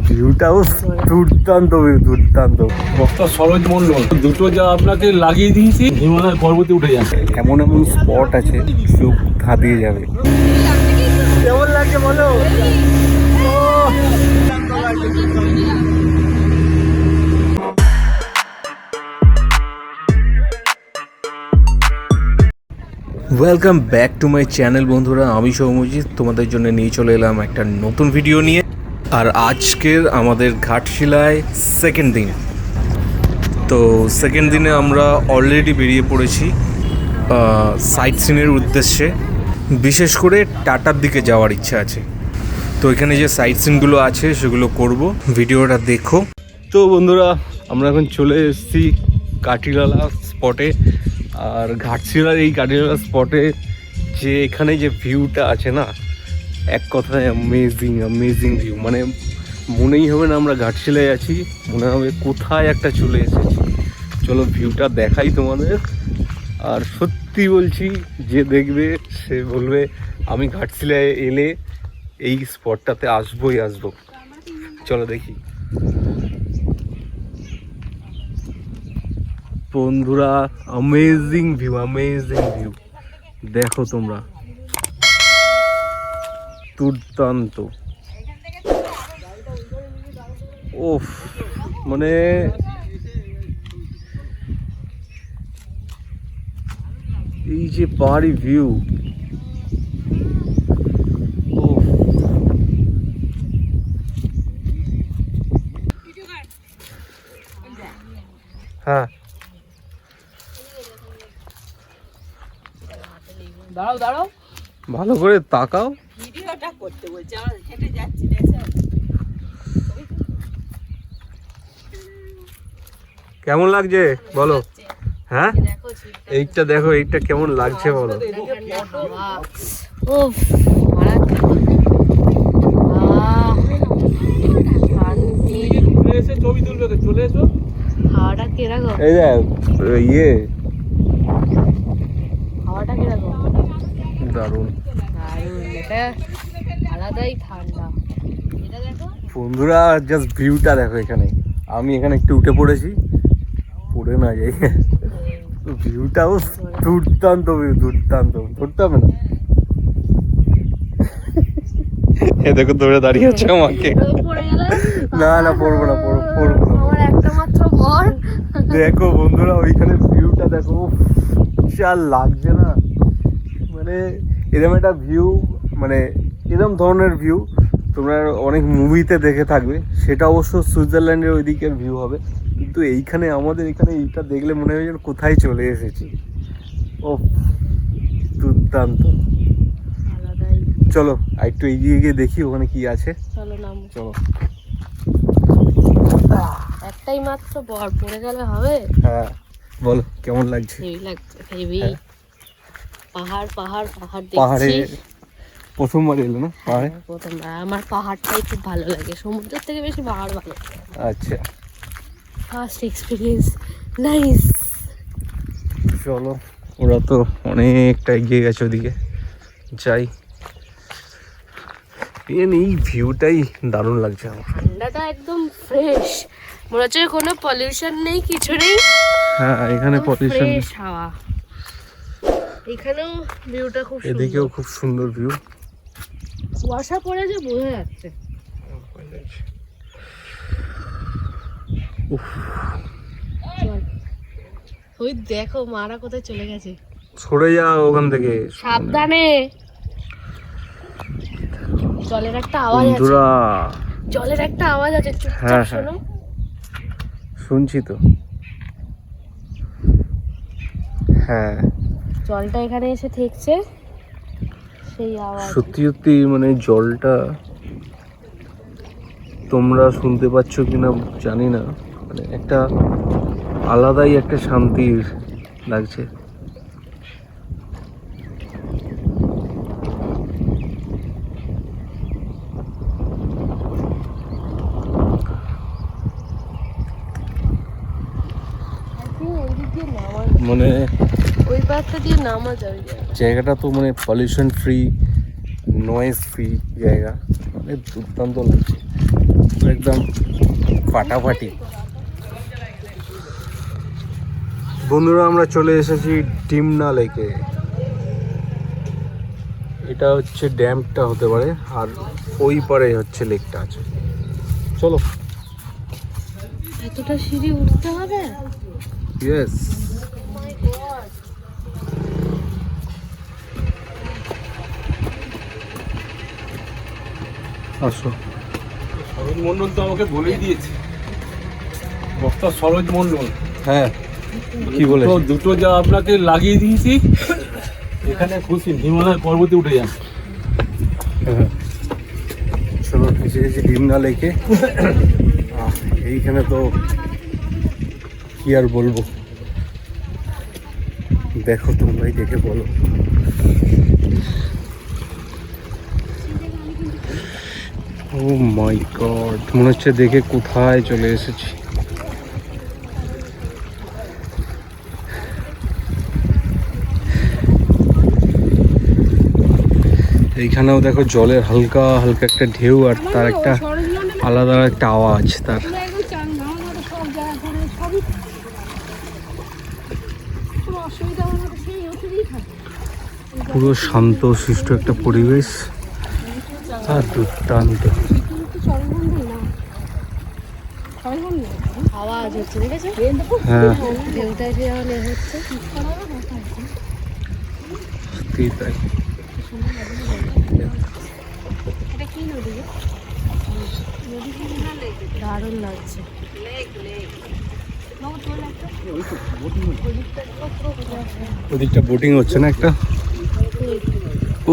ভিউটাও দুর্দান্ত ভিউ, দুর্দান্ত। ডক্টর সরোজ মন্ডল দুটো যা আপনাকে লাগিয়ে দিয়েছি, হিমালয় পর্বতে উঠে যাচ্ছে। এমন এমন স্পট আছে চোখ ধাঁধিয়ে যাবে। কেমন লাগছে বলো? Welcome back to my channel বন্ধুরা, আমি সৌম্যজিৎ তোমাদের জন্য নিয়ে চলে এলাম একটা নতুন ভিডিও নিয়ে। আর আজকের আমাদের ঘাটশিলায় সেকেন্ড দিন। তো সেকেন্ড দিনে আমরা অলরেডি বেরিয়ে পড়েছি সাইট সিনের উদ্দেশ্যে। বিশেষ করে টাটার দিকে যাওয়ার ইচ্ছা আছে। তো এখানে যে সাইট সিনগুলো আছে সেগুলো করব, ভিডিওটা দেখো। তো বন্ধুরা, আমরা এখন চলে এসেছি কাঠিলালা স্পটে। আর ঘাটশিলার এই কাঠিলালা স্পটে যে এখানে যে ভিউটা আছে না, এক কথায় অ্যামেজিং অ্যামেজিং ভিউ। মানে মনেই হবে না আমরা ঘাটশিলায় আছি, মনে হবে কোথায় একটা চলে এসেছি। চলো ভিউটা দেখাই তোমাদের। আর সত্যি বলছি, যে দেখবে সে বলবে আমি ঘাটশিলায় এলে এই স্পটটাতে আসবোই আসবো। চলো দেখি বন্ধুরা, অ্যামেজিং ভিউ অ্যামেজিং ভিউ। দেখো তোমরা, দুর্দান্ত। ওফ, মানে এই যে পাহাড়ি ভিউ, হ্যাঁ দাঁড়াও দাঁড়াও, ভালো করে তাকাও। ভিডিওটা করতে বলছি, আমার হেঁটে যাচ্ছি। কেমন লাগছে বলো? হ্যাঁ, দেখো এইটা দেখো, এইটা কেমন লাগছে বলো? উফ, ছবি তুলবে, চলে এসো। হাওয়াটা কিরকম? এই দেখ ইয়ে, হাওয়াটা কিরকম? দারুণ দারুণ, এটা আলাদাই ঠান্ডা। এটা দেখো বন্ধুরা, জাস্ট ভিউটা দেখো। এখানে আমি এখানে একটু উঠে পড়েছি, পড়ে না যাই। ভিউটাও দুর্দান্ত ভিউ, দুর্দান্ত। ধরতে হবে না, এ দেখো দৌড়ে দাঁড়িয়ে আছে আমাকে। পড়ে গেলে না না, পড়বো না, পড়বো না। আমার একটা মাত্র বর। দেখো বন্ধুরা, ওইখানে ভিউটা দেখো, যা লাগছে না। মানে এরকম একটা ভিউ, মানে এরকম ধরনের ভিউ তোমরা অনেক মুভিতে দেখে থাকবে। সেটা অবশ্য সুইজারল্যান্ডের ওই দিকের ভিউ হবে, কিন্তু এইখানে আমাদের এখানে এইটা দেখলে মনে হয় যেন কোথায় চলে এসেছি। ও দুর্দান্ত। আলাদাই। চলো আর একটু এগিয়ে গিয়ে দেখি ওখানে কি আছে। চলো নাম, চলো। একটাই মাত্র বর, পড়ে গেলে হবে? হ্যাঁ বলো, কেমন লাগছে? হেভি লাগছে, হেভি। হ্যাঁ। পাহাড় পাহাড় পাহাড় পাহাড়ে দেখছি। প্রথমবার এলো না পাহাড়ে? প্রথমবার। আমার পাহাড়টাই খুব ভালো লাগে, সমুদ্রের থেকে বেশি পাহাড় ভালো লাগে। আচ্ছা ফার্স্ট এক্সপিরিয়েন্স, নাইস। চলো, ওরা তো অনেকটা এগিয়ে গেছে ওদিকে, যাই। এই ভিউটাই দারুণ লাগছে আমার। ঠান্ডাটা একদম ফ্রেশ, মনে হচ্ছে কোনো পলিউশন নেই, কিছু নেই। হ্যাঁ, এখানে পলিউশন। ফ্রেশ হাওয়া। এখানেও ভিউটা খুব সুন্দর। এদিকেও খুব সুন্দর ভিউ। কুয়াশা পড়েছে, বোঝা যাচ্ছে। চল, ওই দেখো মারা কোথায় চলে গেছে। সরে যা ওখান থেকে সাবধানে। জলের একটা আওয়াজ আছে, বন্ধুরা। জলের একটা আওয়াজ আছে, হ্যাঁ, চুপচাপ হ্যাঁ। শোনো। শুনছি তো। হ্যাঁ, জলটা এখানে এসে ঠেকছে, সেই আওয়াজ। সত্যি সত্যি মানে জলটা তোমরা শুনতে পাচ্ছ কিনা জানি না, মানে একটা আলাদাই একটা শান্তির লাগছে। মানে ওই পাশটা দিয়ে নামা যাবে। জায়গাটা তো মানে পলিউশন ফ্রি, নয়েজ ফ্রি জায়গা, মানে দুর্দান্ত লাগছে। একদম ফাটাফাটি। বন্ধুরা আমরা চলে এসেছি ডিমনা লেকে। এটা হচ্ছে ড্যামটা হতে পারে, আর ওই পারে হচ্ছে লেকটা আছে। চলো। এতটা সিঁড়ি উঠতে হবে? ইয়েস। আসো। সরোজ মন্ডল তো আমাকে বলেই দিয়েছে, বক্তা সরোজ মন্ডল। হ্যাঁ, কি বলে? দুটো যা আপনাকে লাগিয়ে দিয়েছি, এখানে খুশি, হিমালয় পর্বতে উঠে যান। চলো, এসে গেছি ডিমনা লেকে। এইখানে তো কি আর বলবো, দেখো তোমরাই দেখে বলো। ও মাই গড, মনে হচ্ছে দেখে কোথায় চলে এসেছি। এইখানেও দেখো জলের হালকা হালকা একটা ঢেউ, আর তার একটা আলাদা একটা আওয়াজ তার। পুরো শান্ত শিষ্ট একটা পরিবেশ, আর দুর্দান্ত। আওয়াজ হচ্ছে, দেখেছো? হ্যাঁ, ঢেউটা যে হচ্ছে। সত্যি তাই। এটা কি নদী? দারুণ লাগছে। ওদিকটা বোটিং হচ্ছে না একটা,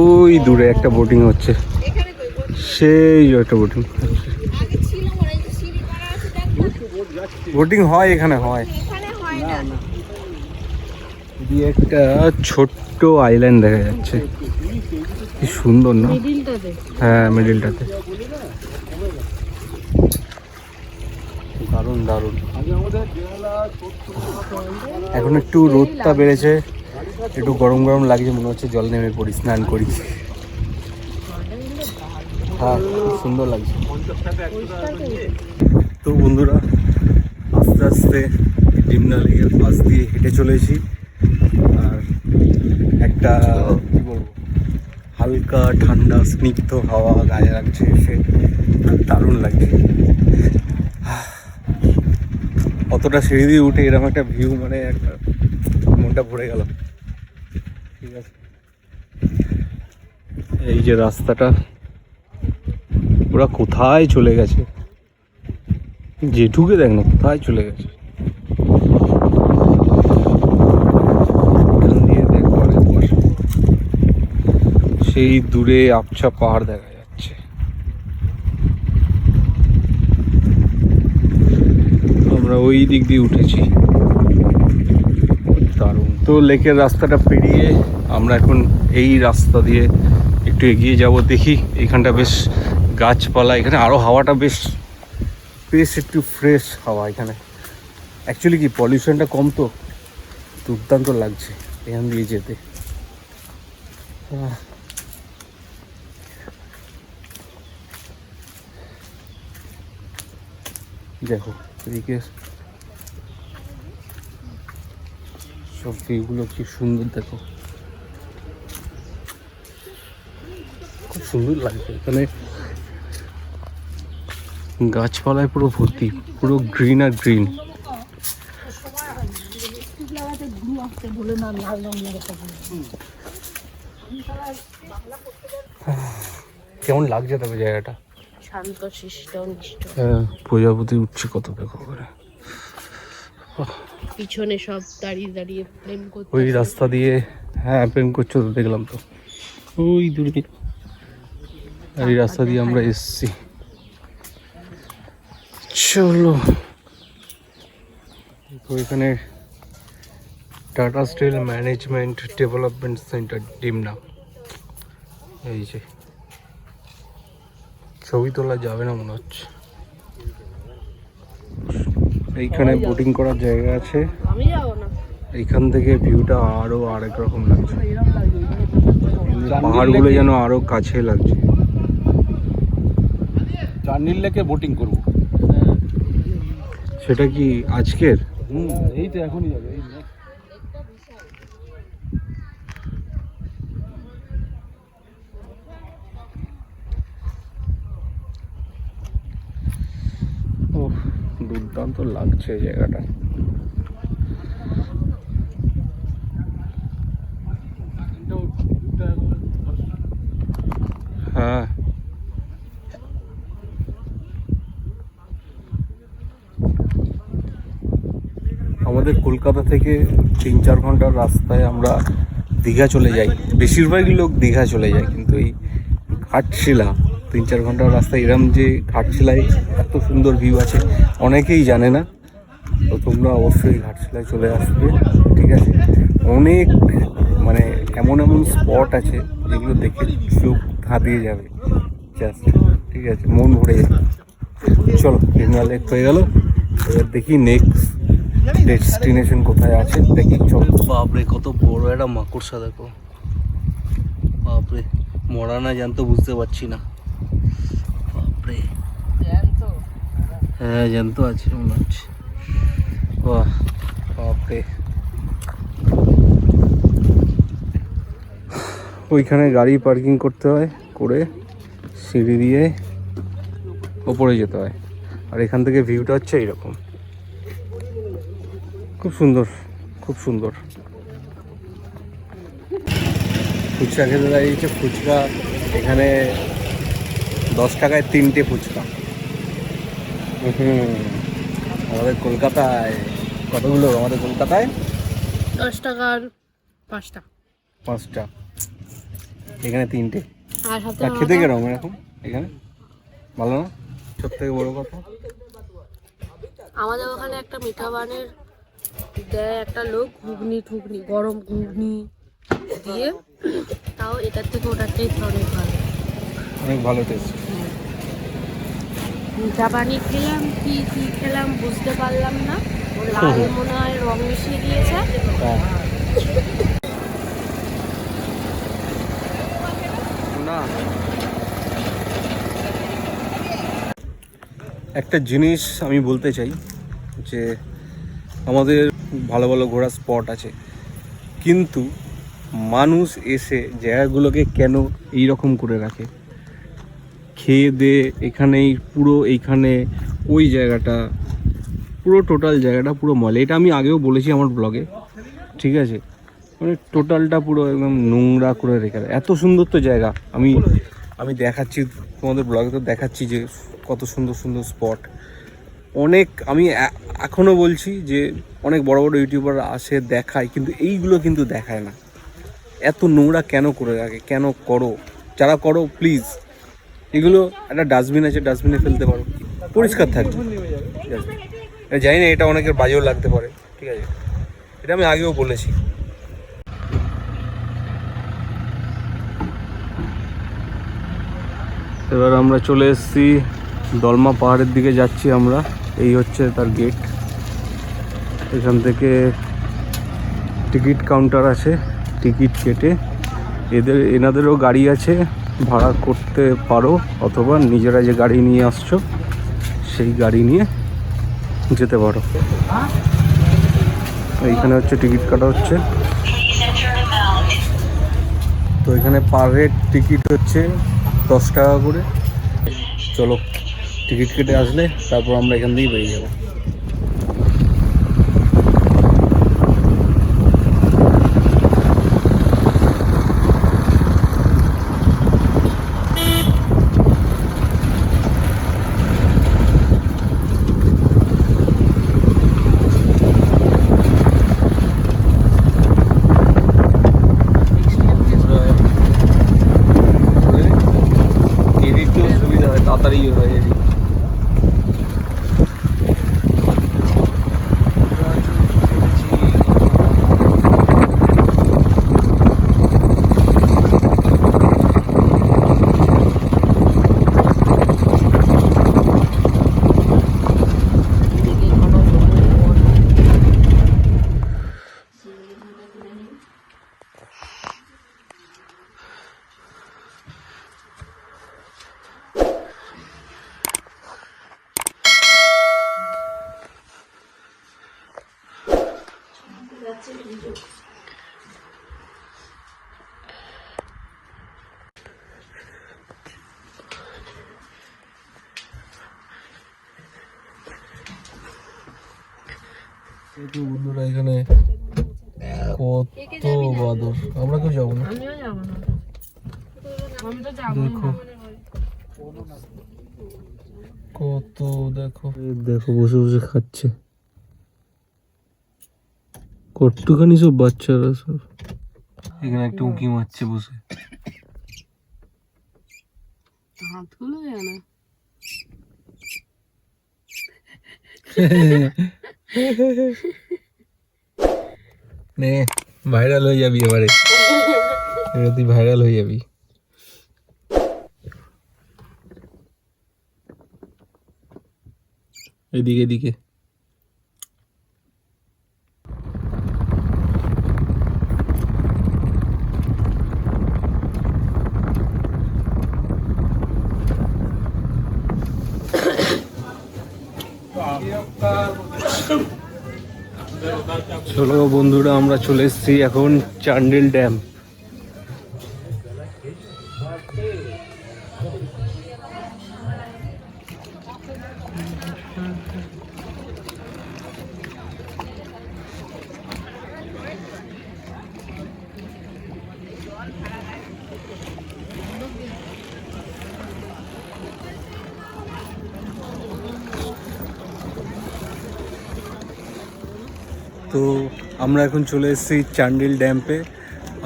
ওই দূরে একটা বোটিং হচ্ছে, সেই একটা বোটিং। বোটিং হয় এখানে, হয়। দিয়ে একটা ছোট্ট আইল্যান্ড দেখা যাচ্ছে, কি সুন্দর না? মিডিলটাতে। হ্যাঁ, মিডিলটাতে। দারুণ দারুণ। এখন একটু রোদটা বেড়েছে, একটু গরম গরম লাগছে, মনে হচ্ছে জল নেমে পড়ি, স্নান করি। হ্যাঁ, খুব সুন্দর লাগছে। তো বন্ধুরা, আস্তে আস্তে ডিমনা লেকের পাশ দিয়ে হেঁটে চলেছি, আর একটা কি বলবো, হালকা ঠান্ডা স্নিগ্ধ হাওয়া গায়ে লাগছে, এসে দারুণ লাগছে। অতটা সিঁড়ি দিয়ে উঠে এরকম একটা ভিউ, মানে একটা মনটা ভরে গেল। ঠিক আছে, এই যে রাস্তাটা ওরা কোথায় চলে গেছে, জেঠুকে দেখ না কোথায় চলে গেছে। এখান দিয়ে দেখো আরেকবার, সেই দূরে আবছা পাহাড় দেখা যাচ্ছে। আমরা ওই দিক দিয়ে উঠেছি, দারুণ। তো লেকের রাস্তাটা পেরিয়ে আমরা এখন এই রাস্তা দিয়ে একটু এগিয়ে যাব। দেখি এখানটা বেশ গাছপালা, এখানে আরও হাওয়াটা বেশ বেশ একটু ফ্রেশ হাওয়া এখানে। অ্যাকচুয়ালি কি পলিউশনটা কম, তো দুর্দান্ত লাগছে এখান দিয়ে যেতে। দেখো এদিকে সব ভিউগুলো কি সুন্দর, দেখো খুব সুন্দর লাগছে এখানে। গাছপালায় পুরো ভর্তি, পুরো গ্রিন আর গ্রিন। কেমন লাগছে তবে জায়গাটা? শান্ত শিষ্ট নিষ্ঠ। হ্যাঁ, প্রজাপতি উঠছে কত, দেখো করে। পিছনে সব দাঁড়িয়ে দাঁড়িয়ে প্রেম করতে। ওই রাস্তা দিয়ে, হ্যাঁ প্রেম করছো তো, দেখলাম তো ওই দূরে। আর এই রাস্তা দিয়ে আমরা এসছি। চলো, তো এখানে Tata steel management development centre Dimna. এই যে ছবি তোলা যাবে না মনে হচ্ছে। এইখানে বোটিং করার জায়গা আছে, আমি যাবো না। এইখান থেকে ভিউটা আরো আরেক রকম লাগছে, পাহাড়গুলো যেন আরো কাছে লাগছে। গার্নিল লেকে বোটিং করবো। সেটা কি আজকের? এই তো এখনই যাবে এই next। ও দুর্দান্ত লাগছে জায়গাটা। হ্যাঁ আমাদের কলকাতা থেকে 3-4 ঘন্টার রাস্তায় আমরা দীঘা চলে যাই, বেশিরভাগই লোক দীঘা চলে যায়, কিন্তু এই ঘাটশিলা 3-4 ঘন্টার রাস্তায় এরম যে ঘাটশিলায় এত সুন্দর ভিউ আছে অনেকেই জানে না। তো তোমরা অবশ্যই ঘাটশিলায় চলে আসবে, ঠিক আছে? অনেক মানে এমন এমন স্পট আছে যেগুলো দেখে চোখ ধাঁধিয়ে যাবে, জাস্ট, ঠিক আছে, মন ভরে যাবে। চলো ভীমরা লেক হয়ে গেল, এবার দেখি নেক্সট ডেস্টিনেশন কোথায় আছে দেখি। চলো। বাপরে কত বড় একটা মাকড়সা দেখো, বাপরে মরা না জানতো বুঝতে পারছি না। বাপরে হ্যাঁ জানতো আছে মনে হচ্ছে। বাহ বাপরে, ওইখানে গাড়ি পার্কিং করতে হয়, করে সিঁড়ি দিয়ে ওপরে যেতে হয়, আর এখান থেকে ভিউটা হচ্ছে এইরকম। খুব সুন্দর, খুব সুন্দর। ফুচকা খেতে দাঁড়িয়েছে, ফুচকা এখানে 10 টাকায় 3টে ফুচকা। আমাদের কলকাতায় কতগুলো? আমাদের কলকাতায় 10 টাকার 5টা, 5টা, এখানে 3টে। আর হাতে তা খেতে গেলাম এরকম এখানে ভালো না? সব থেকে বড় কথা আমাদের ওখানে একটা মিঠা বানের দেয় একটা লোক, ঘুগনি ঠুগনি, গরম ঘুগনি দিয়ে, তাও এটার থেকে ওটার টেস্ট অনেক ভালো। অনেক ভালো টেস্ট। মিঠা পানি খেলাম কি কি খেলাম বুঝতে পারলাম না, ও লাল মনে হয় রং মিশিয়ে দিয়েছে। না একটা জিনিস আমি বলতে চাই যে আমাদের ভালো ভালো ঘোরার স্পট আছে, কিন্তু মানুষ এসে জায়গাগুলোকে কেন এই রকম করে রাখে? খেয়ে দে এখানেই পুরো, এইখানে ওই জায়গাটা পুরো, টোটাল জায়গাটা পুরো ময়লা। এটা আমি আগেও বলেছি আমার ব্লগে, ঠিক আছে? মানে টোটালটা পুরো একদম নোংরা করে রেখে দেয়। এত সুন্দর তো জায়গা, আমি দেখাচ্ছি তোমাদের ব্লগে, তো দেখাচ্ছি যে কত সুন্দর সুন্দর স্পট। অনেক আমি এখনও বলছি যে অনেক বড় বড় ইউটিউবার আসে দেখায়, কিন্তু এইগুলো কিন্তু দেখায় না। এত নোংরা কেন করে রাখে? কেন করো? যারা করো প্লিজ, এগুলো একটা ডাস্টবিন আছে, ডাস্টবিনে ফেলতে পারো, পরিষ্কার থাকবে। ঠিক আছে, জানি না এটা অনেকের বাজেও লাগতে পারে, ঠিক আছে? এটা আমি আগেও বলেছি। এবার আমরা চলে এসেছি দলমা পাহাড়ের দিকে যাচ্ছি আমরা। এই হচ্ছে তার গেট। এখান থেকে টিকিট কাউন্টার আছে, টিকিট কেটে এনাদেরও গাড়ি আছে, ভাড়া করতে পারো, অথবা নিজেরা যে গাড়ি নিয়ে আসছো সেই গাড়ি নিয়ে যেতে পারো। এইখানে হচ্ছে টিকিট কাটা হচ্ছে। তো এখানে পার হেড টিকিট হচ্ছে 10 টাকা করে। চলো টিকিট কেটে আসলে তারপর আমরা এখান থেকেই বেরিয়ে যাবো। তাড়াতাড়ি হয়ে যায়। বন্ধুরা এখানে কত বাদর, আমরা কেউ যাবো না। আমিও যাবো না, আমি তো যাবো দেখো কত, দেখো দেখো বসে বসে খাচ্ছে কতখানি সব বাচ্চারা সব। এখানে একটা উঁকি মারছে বসে। হাতগুলো যায় না। নে ভাইরাল হয়ে যাবি এবারে, এবার তুই ভাইরাল হয়ে যাবি। এদিকে এদিকে চলো বন্ধুরা, আমরা চলে এসেছি এখন চান্ডিল ড্যাম। তো আমরা এখন চলে এসেছি চান্ডিল ড্যাম্পে,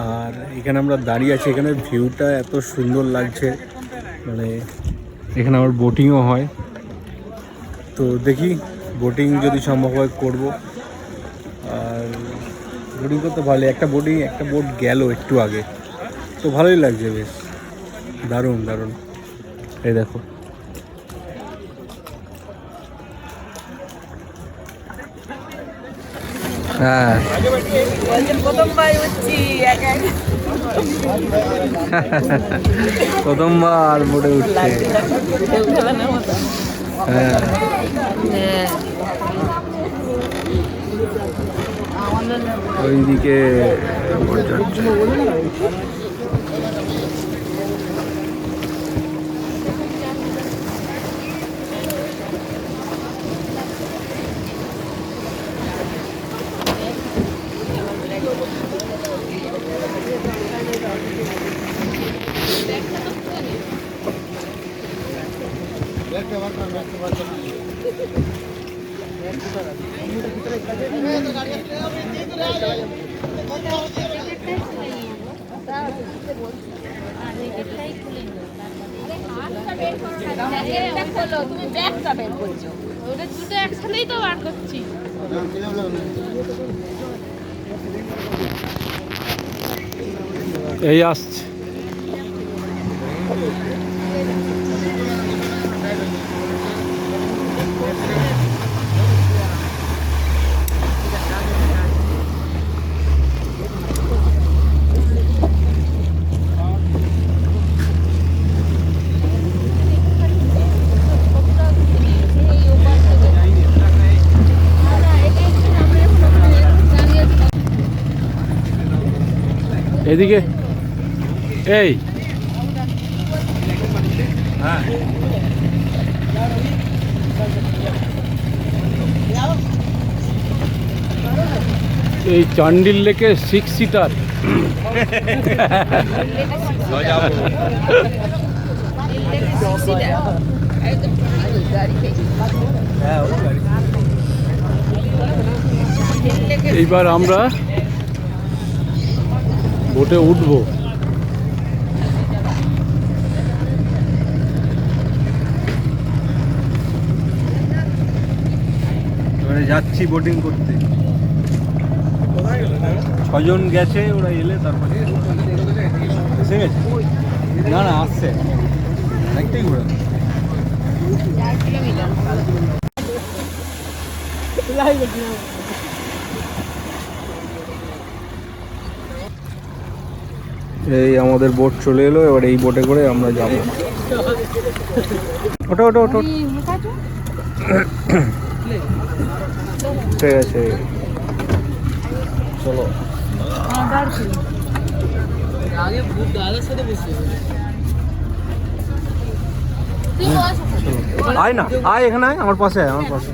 আর এখানে আমরা দাঁড়িয়ে আছি। এখানে ভিউটা এত সুন্দর লাগছে, মানে এখানে আবার বোটিংও হয়। তো দেখি বোটিং যদি সম্ভব হয় করবো। আর বোটিং করতে ভালো, একটা বোট গেল একটু আগে, তো ভালোই লাগছে, বেশ দারুণ দারুণ। এই দেখো হ্যাঁ প্রথমবার বোটে উঠছে। হ্যাঁ ওইদিকে একসাথেই তো বার করছি। এই আসছে। এদিকে এই এই চান্ডিল লেকে 6 সিটার। এইবার আমরা বোটে উঠবো। এবারে যাচ্ছি বোটিং করতে। 6 জন গেছে, ওরা এলে তারপরে এসে গেছে। না না আসছে একটাই ঘোরা। এই আমাদের বোট চলে এলো, এবার এই বোটে করে আমরা যাবো। ওটা ওটা ওটা ঠিক আছে, চলো আয় না, আয় এখানে আয়, আমার পাশে আয়, আমার পাশে।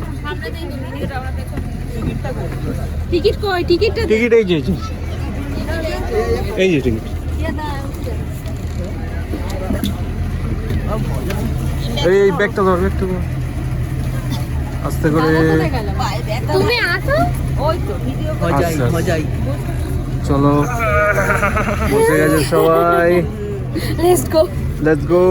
টিকিট কই? টিকিটটা টিকিট এই যে এই যে টিকিট। এই ব্যাগটা ধর, ব্যাগটা ধর আস্তে করে। তুমি আসো। ওই তো ভিডিও আচ্ছা, চলো বসে গেছে সবাই, let's go. Let's go.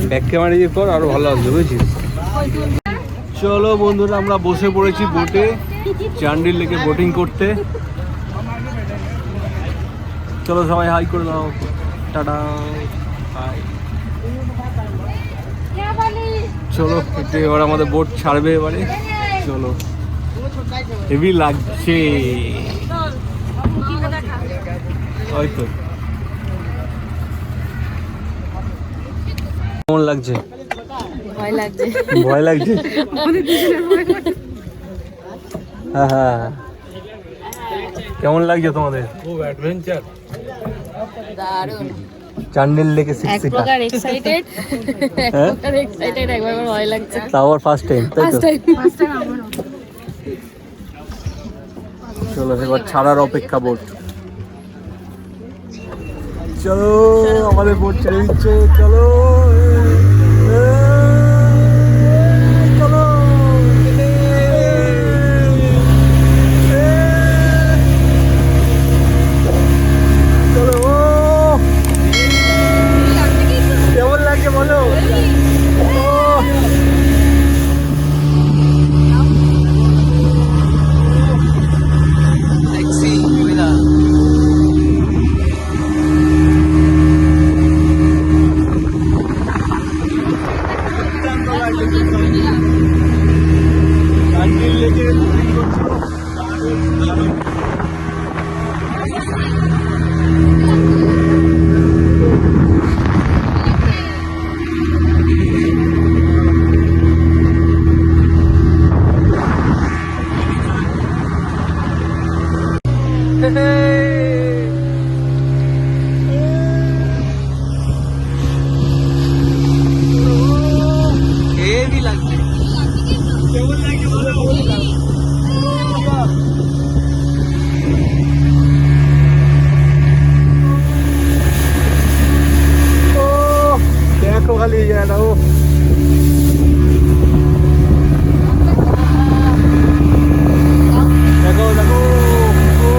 Back camera দিয়ে কর, আরো ভালো আসবে বুঝছিস। চলো বন্ধুরা, আমরা বসে পড়েছি বোটে, চান্ডিল লেকে বোটিং করতে। চলো সবাই হাই করে দাও, টাটা, হাই। চলো একটু এবার আমাদের বোট ছাড়বে এবারে। চলো, হেভি লাগছে হয়তো। কেমন লাগছে? ভয় লাগছে। ভয় লাগছে? হ্যাঁ হ্যাঁ, কেমন লাগছে তোমাদের? খুব অ্যাডভেঞ্চার। দারুণ। চান্ডিল লেকে এক 6 সিটার। প্রকার এক্সাইটেড, হ্যাঁ? এক প্রকার এক্সাইটেড, একবার ভয় লাগছে। তাও আর ফার্স্ট টাইম, তাই তো? ফার্স্ট টাইম আমার। চলো এবার ছাড়ার অপেক্ষা বোট। চলো আমাদের বোট ছেড়ে দিচ্ছে, চলো চলো। চলো, কেমন লাগছে বলো? চান্ডিল লেকে বোটিং করছো, দারুণ দারুণ। হেভি লাগছে। কেমন লাগছে বলো? ও দেখো খালি জায়গাটা, ও দেখো দেখো, ও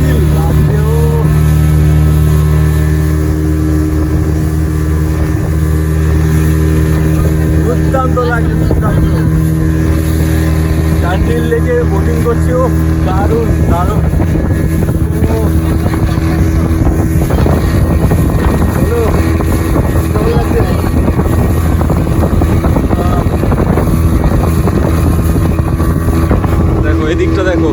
কি লাগছে, ও দুর্দান্ত লাগছে, দুর্দান্ত। চান্ডিল লেকে বোটিং করছি, ও দারুণ দারুণ। ও চলো, কেমন লাগছে? দেখো এদিকটা দেখো,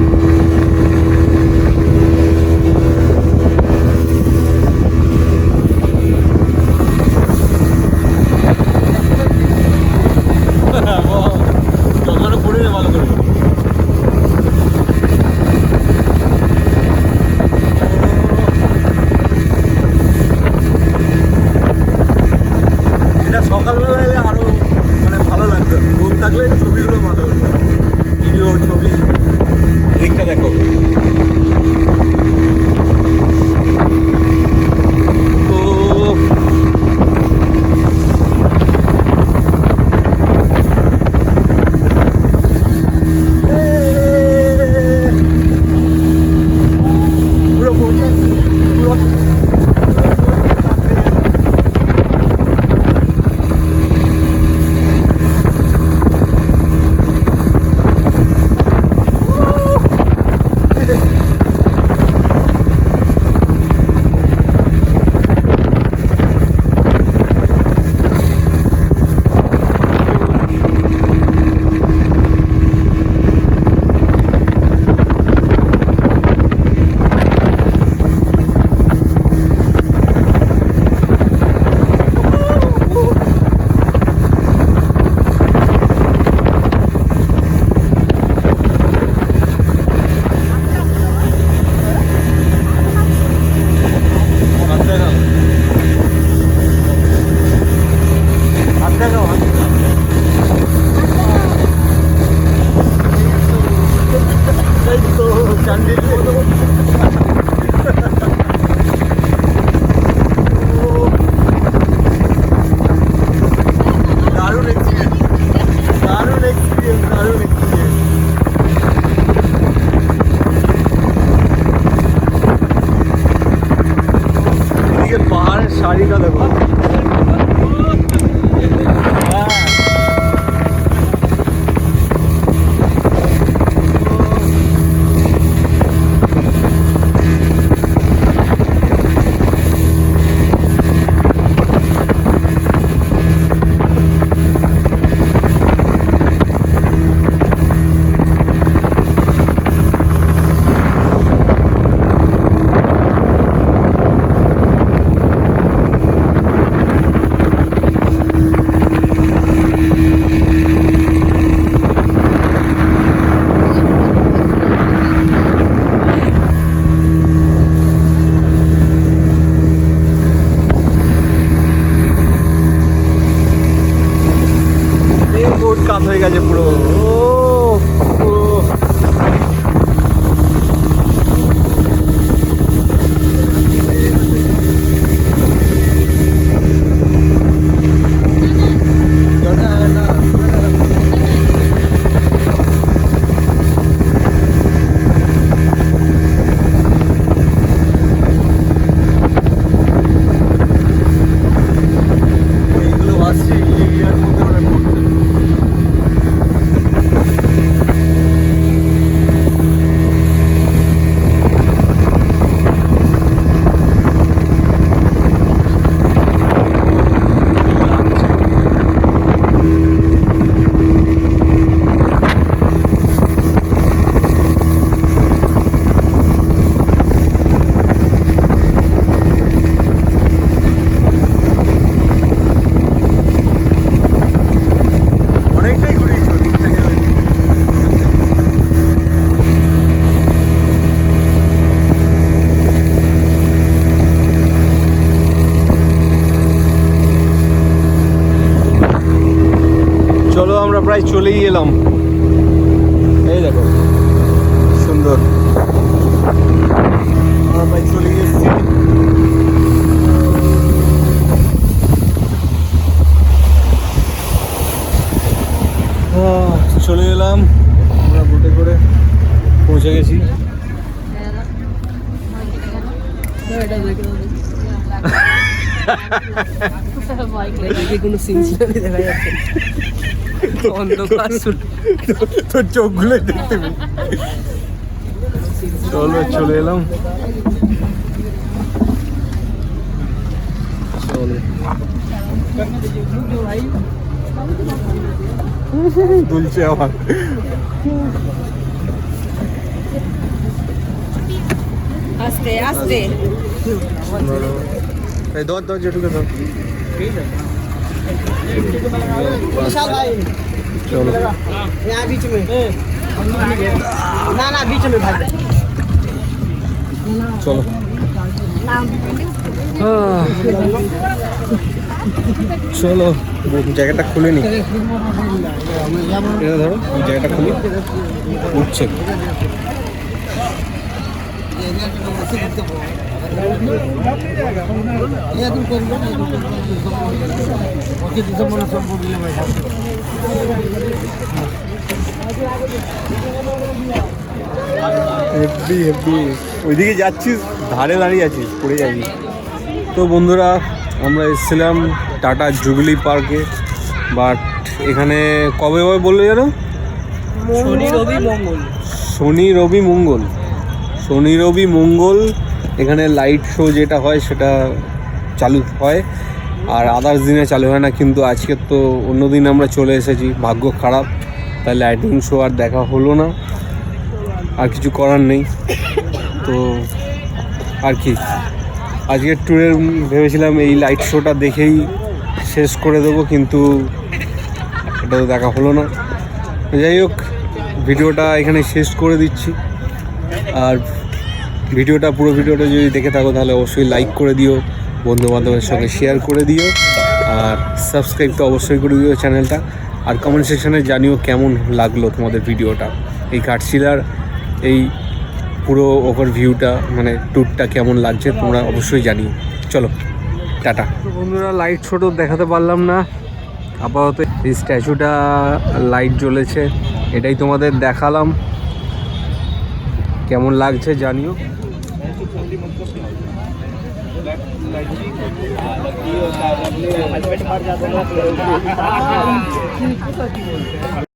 শাড়িটা দেখো। কাত হয়ে গেছে পুরো। এইগুলো আসছে এরিয়ার মধ্যে ওরা করছে। অনেকটাই ঘুরেছি ওদিক থেকে। চলো আমরা প্রায় চলেই এলাম। এই দেখো সুন্দর, আমরা প্রায় চলে এসেছি। চলে এলাম আমরা বোটে করে, পৌঁছে গেছি। কোনো সিনসিনারি দেখা যাচ্ছে অন্ধকার তোর চোখগুলো দেখতে পেয়ে। চলো চলে এলাম। চলো দুলছে আমার। আস্তে আস্তে এই দর দর যেটুকু দর। चलो यहाँ बीच में ना बीच में भाई चलो চলো জায়গাটা খুলে নি, এটা ধরো জায়গাটা খুলে উঠছে। হেব্বি হেব্বি, ওইদিকে যাচ্ছিস ধারে দাঁড়িয়ে আছিস পড়ে যাবি। তো বন্ধুরা আমরা এসেছিলাম টাটা জুবিলি পার্কে, বাট এখানে কবে কবে বললো যেন? শনি রবি মঙ্গল। শনি রবি মঙ্গল, শনি রবি মঙ্গল এখানে লাইট শো যেটা হয় সেটা চালু হয়, আর আদার্স দিনে চালু হয় না। কিন্তু আজকে তো অন্য দিন আমরা চলে এসেছি, ভাগ্য খারাপ, তাই লাইটিং শো আর দেখা হলো না, আর কিছু করার নেই। তো আর কি আজকের ট্যুরের ভেবেছিলাম এই লাইট শোটা দেখেই শেষ করে দেবো, কিন্তু এটা তো দেখা হলো না। যাই হোক ভিডিওটা এখানে শেষ করে দিচ্ছি, আর ভিডিওটা পুরো ভিডিওটা যদি দেখে থাকো তাহলে অবশ্যই লাইক করে দিও, বন্ধুবান্ধবের সঙ্গে শেয়ার করে দিও, আর সাবস্ক্রাইব তো অবশ্যই করে দিও চ্যানেলটা, আর কমেন্ট সেকশানে জানিও কেমন লাগলো তোমাদের ভিডিওটা, এই ঘাটশিলার এই পুরো ওভারভিউটা মানে ট্যুরটা কেমন লাগছে তোমরা অবশ্যই জানিও। চলো টাটা। তো বন্ধুরা লাইট শোটো দেখাতে পারলাম না, আপাতত এই স্ট্যাচুটা লাইট জ্বলেছে এটাই তোমাদের দেখালাম, কেমন লাগছে জানিও। लड़की होता है